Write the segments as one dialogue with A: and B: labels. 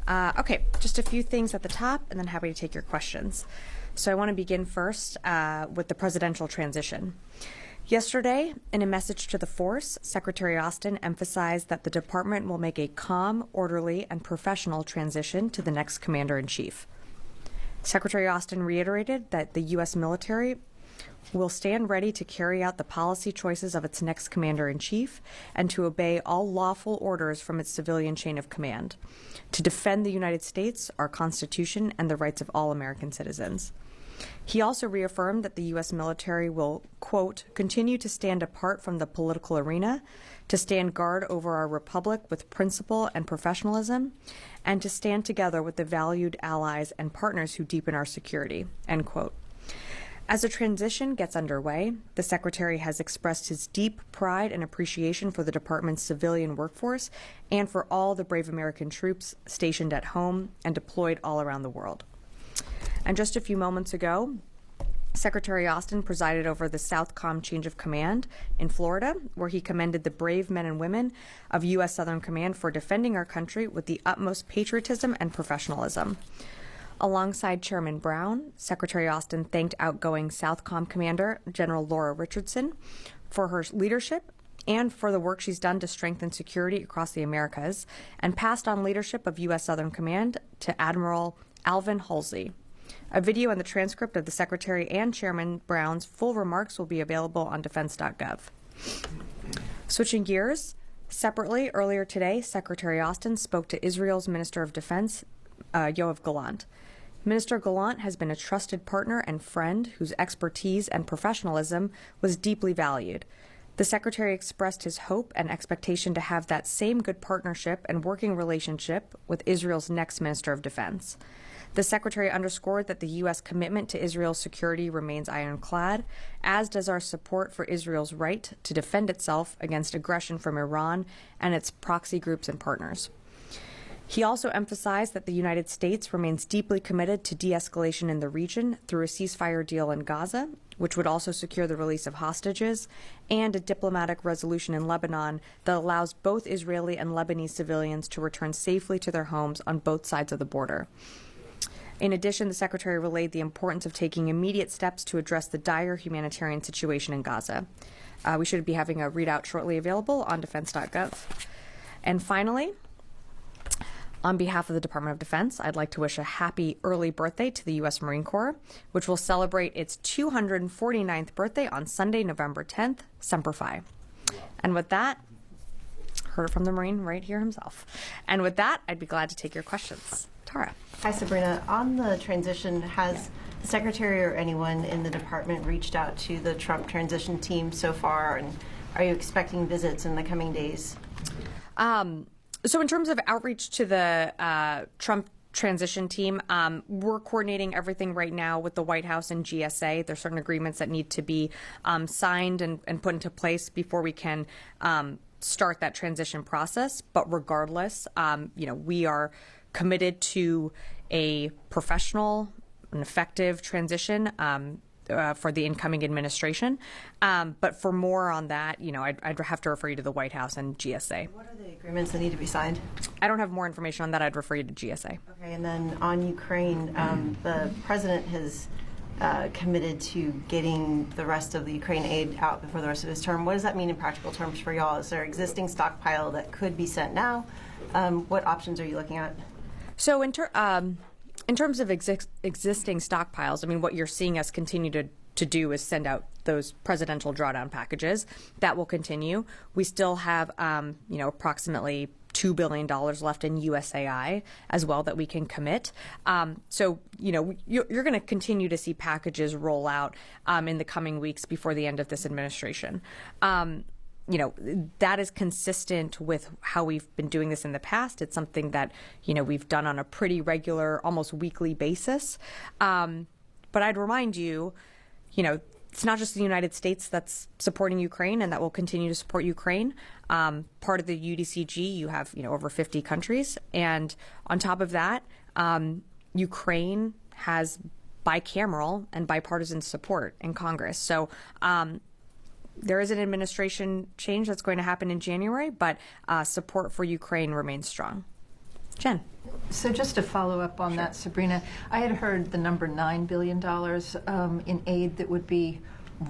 A: Okay, just a few things at the top, and then happy to take your questions. So I want to begin first with the presidential transition. Yesterday, in a message to the force, Secretary Austin emphasized that the department will make a calm, orderly, and professional transition to the next commander-in-chief. Secretary Austin reiterated that the U.S. military will stand ready to carry out the policy choices of its next commander-in-chief and to obey all lawful orders from its civilian chain of command, to defend the United States, our Constitution, and the rights of all American citizens. He also reaffirmed that the U.S. military will, quote, continue to stand apart from the political arena, to stand guard over our republic with principle and professionalism, and to stand together with the valued allies and partners who deepen our security, end quote. As the transition gets underway, the Secretary has expressed his deep pride and appreciation for the department's civilian workforce and for all the brave American troops stationed at home and deployed all around the world. And just a few moments ago, Secretary Austin presided over the Southcom change of command in Florida, where he commended the brave men and women of U.S. Southern Command for defending our country with the utmost patriotism and professionalism. Alongside Chairman Brown, Secretary Austin thanked outgoing Southcom Commander General Laura Richardson for her leadership and for the work she's done to strengthen security across the Americas, and passed on leadership of U.S. Southern Command to Admiral Alvin Halsey. A video and the transcript of the Secretary and Chairman Brown's full remarks will be available on defense.gov. Switching gears, separately, earlier today, Secretary Austin spoke to Israel's Minister of Defense, Yoav Gallant. Minister Gallant has been a trusted partner and friend whose expertise and professionalism was deeply valued. The Secretary expressed his hope and expectation to have that same good partnership and working relationship with Israel's next Minister of Defense. The Secretary underscored that the U.S. commitment to Israel's security remains ironclad, as does our support for Israel's right to defend itself against aggression from Iran and its proxy groups and partners. He also emphasized that the United States remains deeply committed to de-escalation in the region through a ceasefire deal in Gaza, which would also secure the release of hostages, and a diplomatic resolution in Lebanon that allows both Israeli and Lebanese civilians to return safely to their homes on both sides of the border. In addition, the Secretary relayed the importance of taking immediate steps to address the dire humanitarian situation in Gaza. We should be having a readout shortly available on defense.gov. And finally, on behalf of the Department of Defense, I'd like to wish a happy early birthday to the U.S. Marine Corps, which will celebrate its 249th birthday on Sunday, November 10th, Semper Fi. And with that, heard it from the Marine right here himself. And with that, I'd be glad to take your questions. Tara.
B: Hi, Sabrina. On the transition, has the Secretary or anyone in the department reached out to the Trump transition team so far, and are you expecting visits in the coming days?
A: So in terms of outreach to the Trump transition team, we're coordinating everything right now with the White House and GSA. There's certain agreements that need to be signed and put into place before we can start that transition process. But regardless, we are committed to a professional and effective transition for the incoming administration. But for more on that, I'd have to refer you to the White House and GSA.
B: What are the agreements that need to be signed?
A: I don't have more information on that. I'd refer you to GSA.
B: Okay, and then on Ukraine, the president has committed to getting the rest of the Ukraine aid out before the rest of his term. What does that mean in practical terms for y'all? Is there existing stockpile that could be sent now? What options are you looking at?
A: So in terms of existing stockpiles, what you're seeing us continue to do is send out those presidential drawdown packages. That will continue. We still have, approximately $2 billion left in USAI as well that we can commit. So you're going to continue to see packages roll out in the coming weeks before the end of this administration. That is consistent with how we've been doing this in the past. It's something that, we've done on a pretty regular, almost weekly basis. But I'd remind you, it's not just the United States that's supporting Ukraine and that will continue to support Ukraine. Part of the UDCG, you have, over 50 countries. And on top of that, Ukraine has bicameral and bipartisan support in Congress. So, there is an administration change that's going to happen in January, but support for Ukraine remains strong. Jen.
C: So just to follow up on that, Sabrina, I had heard the number $9 billion in aid that would be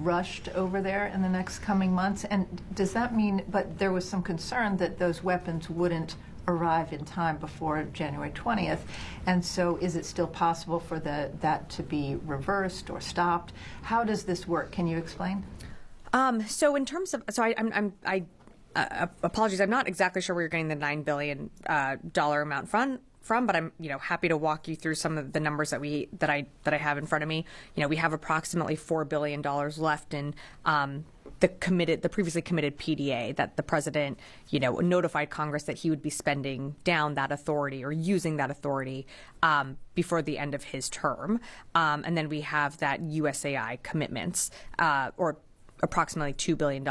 C: rushed over there in the next coming months. And does that mean, but there was some concern that those weapons wouldn't arrive in time before January 20th. And so is it still possible for that to be reversed or stopped? How does this work? Can you explain?
A: So in terms of, I apologies, I'm not exactly sure where you're getting the $9 billion dollar amount from, but I'm happy to walk you through some of the numbers that I have in front of me. We have approximately $4 billion left in the previously committed PDA that the president notified Congress that he would be spending down that authority or using that authority before the end of his term, and then we have that USAI commitments or approximately $2 billion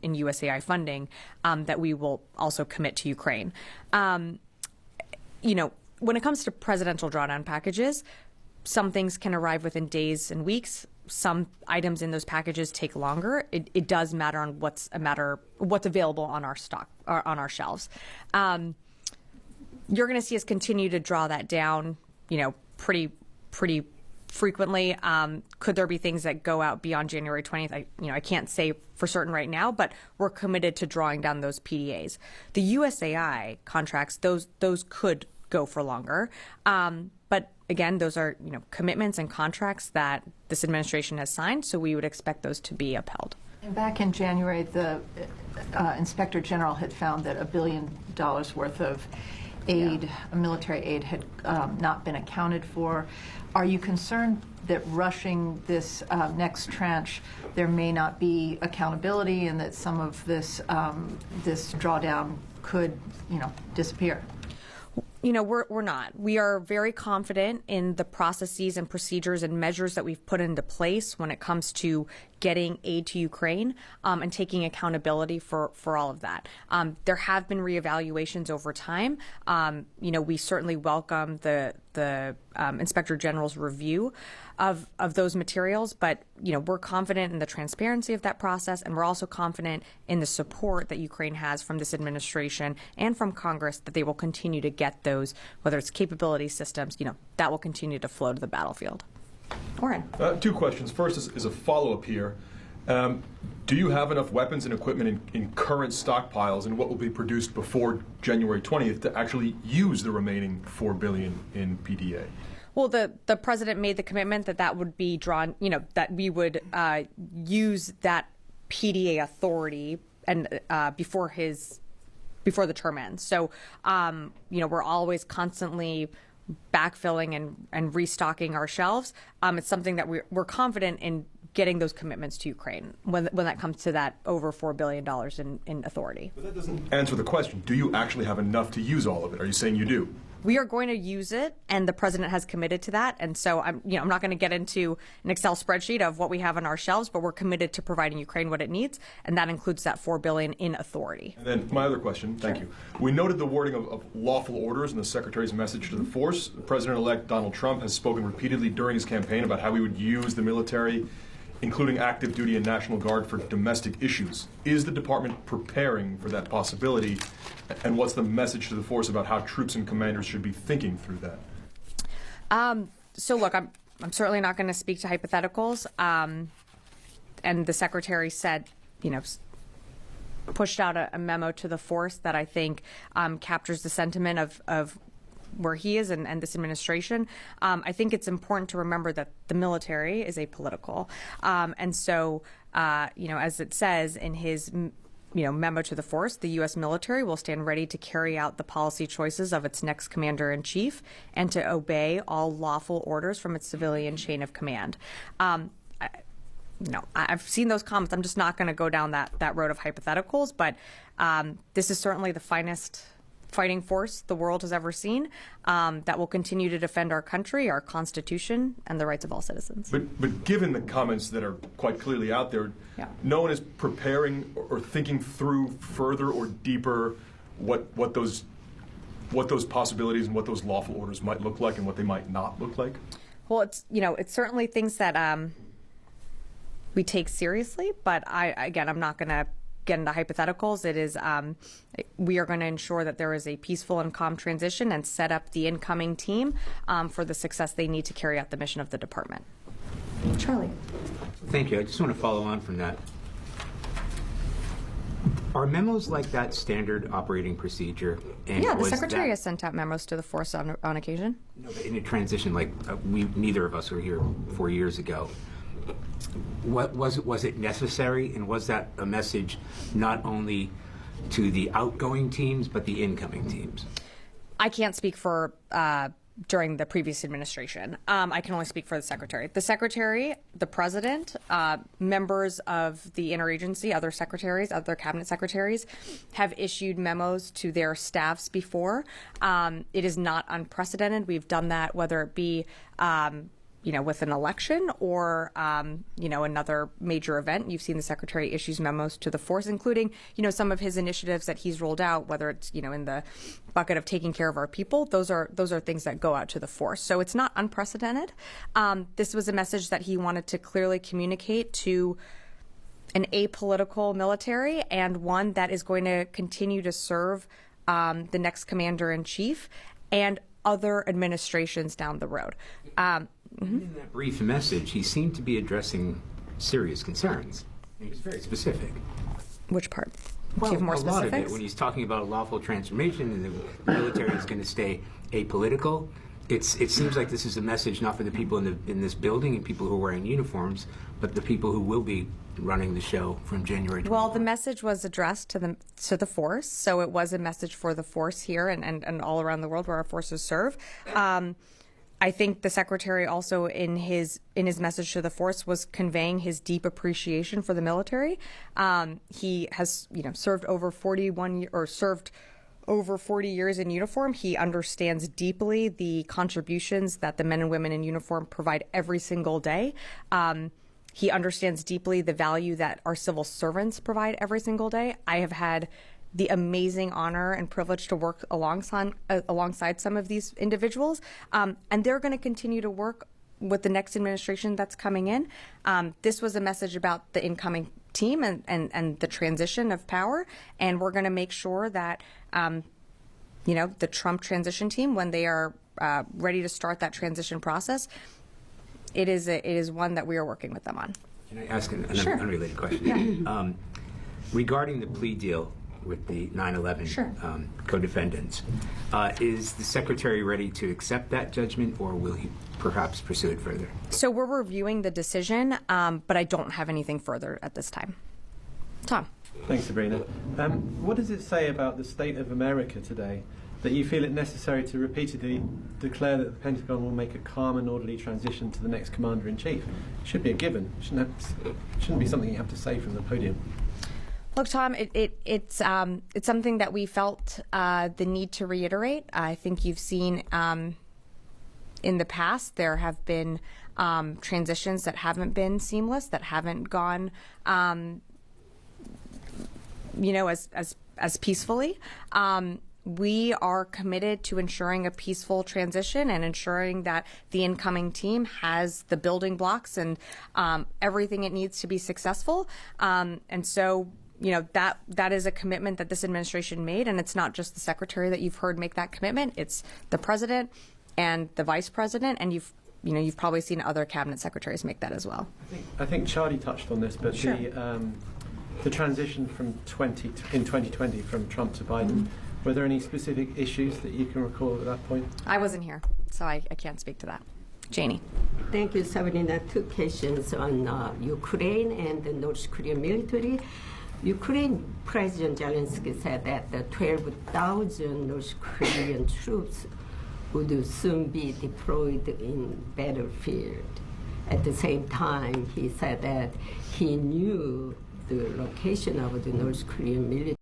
A: in USAI funding that we will also commit to Ukraine. When it comes to presidential drawdown packages, some things can arrive within days and weeks. Some items in those packages take longer. It does matter on what's available on our stock or on our shelves. You're going to see us continue to draw that down, pretty frequently. Could there be things that go out beyond January 20th? I can't say for certain right now, but we're committed to drawing down those PDAs. The USAI contracts, those could go for longer. But again, those are commitments and contracts that this administration has signed, so we would expect those to be upheld.
C: And back in January, the Inspector General had found that $1 billion worth of aid, military aid, had not been accounted for. Are you concerned that rushing this next tranche, there may not be accountability, and that some of this drawdown could, disappear?
A: We're not. We are very confident in the processes and procedures and measures that we've put into place when it comes to getting aid to Ukraine and taking accountability for all of that. There have been reevaluations over time. We certainly welcome the Inspector General's review of those materials, but we're confident in the transparency of that process, and we're also confident in the support that Ukraine has from this administration and from Congress that they will continue to get those, whether it's capability systems, that will continue to flow to the battlefield. Orrin.
D: Two questions. First is a follow-up here. Do you have enough weapons and equipment in current stockpiles and what will be produced before January 20th to actually use the remaining $4 billion in PDA?
A: Well, the president made the commitment that would be drawn, that we would use that PDA authority and before the term ends. So, we're always constantly backfilling and restocking our shelves. It's something that we're confident in getting those commitments to Ukraine when that comes to that over $4 billion in authority.
D: But that doesn't answer the question. Do you actually have enough to use all of it? Are you saying you do?
A: We are going to use it, and the president has committed to that. And so I'm not going to get into an Excel spreadsheet of what we have on our shelves, but we're committed to providing Ukraine what it needs, and that includes that $4 billion in authority.
D: And then my other question, thank you. We noted the wording of lawful orders in the Secretary's message to the force. President-elect Donald Trump has spoken repeatedly during his campaign about how he would use the military, including active duty and National Guard, for domestic issues. Is the department preparing for that possibility? And what's the message to the force about how troops and commanders should be thinking through that?
A: So look, I'm certainly not going to speak to hypotheticals. And the Secretary said, pushed out a memo to the force that I think captures the sentiment of where he is and this administration. I think it's important to remember that the military is apolitical. And so, as it says in his memo to the force, the U.S. military will stand ready to carry out the policy choices of its next commander-in-chief and to obey all lawful orders from its civilian chain of command. I've seen those comments. I'm just not going to go down that road of hypotheticals, but this is certainly the finest fighting force the world has ever seen that will continue to defend our country, our Constitution, and the rights of all citizens.
D: But given the comments that are quite clearly out there, no one is preparing or thinking through further or deeper what those possibilities and what those lawful orders might look like and what they might not look like?
A: Well, it's certainly things that we take seriously, but I'm not going to get into hypotheticals. It is we are going to ensure that there is a peaceful and calm transition and set up the incoming team for the success they need to carry out the mission of the department. Charlie.
E: Thank you. I just want to follow on from that. Are memos like that standard operating procedure? And
A: Yeah, the
E: was
A: Secretary
E: that-
A: has sent out memos to the force on occasion.
E: No, but in a transition, like neither of us were here 4 years ago. What was it necessary, and was that a message not only to the outgoing teams but the incoming teams?
A: I can't speak for during the previous administration. I can only speak for the Secretary. The Secretary, the President, members of the interagency, other secretaries, other cabinet secretaries have issued memos to their staffs before. It is not unprecedented. We've done that, whether it be with an election or, another major event. You've seen the Secretary issues memos to the force, including, some of his initiatives that he's rolled out, whether it's, in the bucket of taking care of our people. Those are things that go out to the force. So it's not unprecedented. This was a message that he wanted to clearly communicate to an apolitical military and one that is going to continue to serve the next commander-in-chief and other administrations down the road.
E: In that brief message, he seemed to be addressing serious concerns. He was very specific.
A: Which part?
E: Well,
A: Give more
E: a lot of it,
A: specifics?
E: when he's talking about lawful transformation and the military is going to stay apolitical, it seems like this is a message not for the people in this building and people who are wearing uniforms, but the people who will be running the show from January 24th.
A: Well, the message was addressed to the force, so it was a message for the force here and all around the world where our forces serve. I think the Secretary also in his message to the force was conveying his deep appreciation for the military. He has served over 40 years in uniform. He understands deeply the contributions that the men and women in uniform provide every single day. He understands deeply the value that our civil servants provide every single day. I have had the amazing honor and privilege to work alongside some of these individuals, and they're going to continue to work with the next administration that's coming in. This was a message about the incoming team and the transition of power, and we're going to make sure that the Trump transition team, when they are ready to start that transition process, it is one that we are working with them on.
E: Can I ask an
A: Sure.
E: unrelated question?
A: Yeah.
E: Regarding the plea deal with the 9/11
A: Sure.
E: co-defendants, is the Secretary ready to accept that judgment, or will he perhaps pursue it further?
A: So we're reviewing the decision, but I don't have anything further at this time. Tom.
F: Thanks, Sabrina. What does it say about the state of America today that you feel it necessary to repeatedly declare that the Pentagon will make a calm and orderly transition to the next Commander-in-Chief? It should be a given. It shouldn't be something you have to say from the podium.
A: Look, Tom, it's something that we felt the need to reiterate. I think you've seen in the past there have been transitions that haven't been seamless, that haven't gone as peacefully. We are committed to ensuring a peaceful transition and ensuring that the incoming team has the building blocks and everything it needs to be successful. And so, that is a commitment that this administration made, and it's not just the Secretary that you've heard make that commitment. It's the President and the Vice President, and you've probably seen other cabinet secretaries make that as well.
F: I think Charlie touched on this, but
A: Sure.
F: the transition in 2020 from Trump to Biden, were there any specific issues that you can recall at that point?
A: I wasn't here, so I can't speak to that. Janie.
G: Thank you, Sabrina. Two questions on Ukraine and the North Korean military. Ukraine President Zelensky said that the 12,000 North Korean troops would soon be deployed in battlefield. At the same time, he said that he knew the location of the North Korean military